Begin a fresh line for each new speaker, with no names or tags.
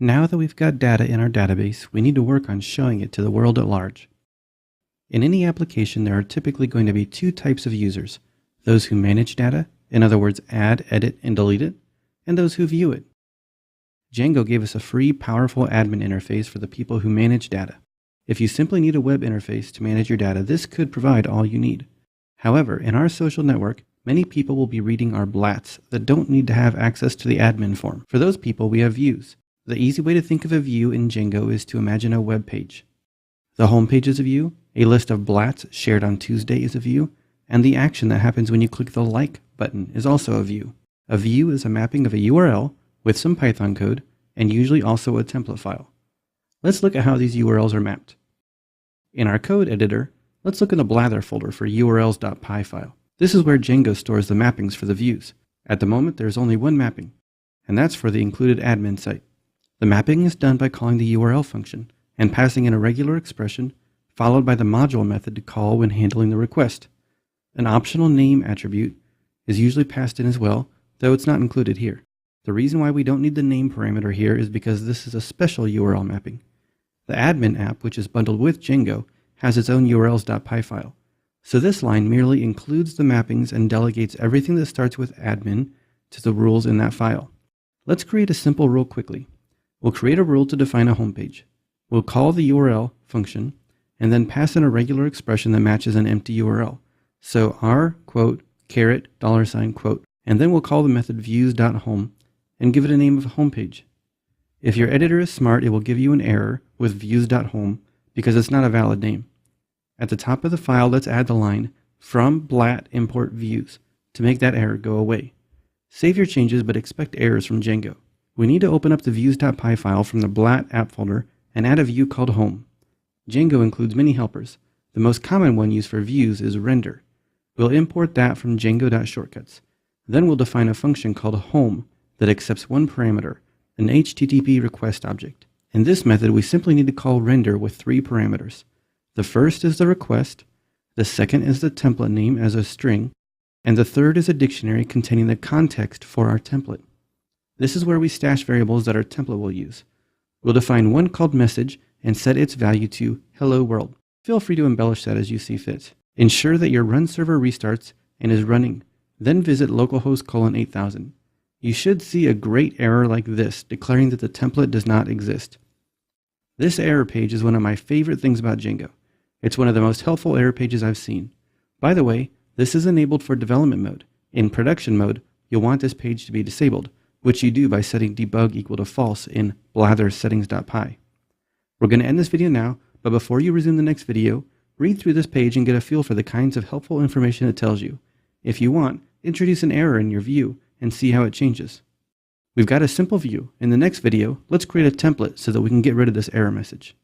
Now that we've got data in our database, we need to work on showing it to the world at large. In any application, there are typically going to be two types of users: those who manage data, in other words, add, edit, and delete it, and those who view it. Django gave us a free, powerful admin interface for the people who manage data. If you simply need a web interface to manage your data, this could provide all you need. However, in our social network, many people will be reading our blats that don't need to have access to the admin form. For those people, we have views. The easy way to think of a view in Django is to imagine a web page. The home page is a view, a list of blats shared on Tuesday is a view, and the action that happens when you click the like button is also a view. A view is a mapping of a URL with some Python code, and usually also a template file. Let's look at how these URLs are mapped. In our code editor, let's look in the blather folder for urls.py file. This is where Django stores the mappings for the views. At the moment, there's only one mapping, and that's for the included admin site. The mapping is done by calling the URL function and passing in a regular expression, followed by the module method to call when handling the request. An optional name attribute is usually passed in as well, though it's not included here. The reason why we don't need the name parameter here is because this is a special URL mapping. The admin app, which is bundled with Django, has its own urls.py file. So this line merely includes the mappings and delegates everything that starts with admin to the rules in that file. Let's create a simple rule quickly. We'll create a rule to define a homepage. We'll call the URL function and then pass in a regular expression that matches an empty URL. So our quote, caret, $ quote, and then we'll call the method views.home and give it a name of a homepage. If your editor is smart, it will give you an error with views.home because it's not a valid name. At the top of the file, let's add the line from blat import views to make that error go away. Save your changes, but expect errors from Django. We need to open up the views.py file from the blat app folder and add a view called home. Django includes many helpers. The most common one used for views is render. We'll import that from django.shortcuts. Then we'll define a function called home that accepts one parameter, an HTTP request object. In this method, we simply need to call render with 3 parameters. The first is the request, the second is the template name as a string, and the third is a dictionary containing the context for our template. This is where we stash variables that our template will use. We'll define one called message and set its value to hello world. Feel free to embellish that as you see fit. Ensure that your run server restarts and is running. Then visit localhost :8000. You should see a great error like this declaring that the template does not exist. This error page is one of my favorite things about Django. It's one of the most helpful error pages I've seen. By the way, this is enabled for development mode. In production mode, you'll want this page to be disabled, which you do by setting debug equal to false in blathersettings.py. We're going to end this video now, but before you resume the next video, read through this page and get a feel for the kinds of helpful information it tells you. If you want, introduce an error in your view and see how it changes. We've got a simple view. In the next video, let's create a template so that we can get rid of this error message.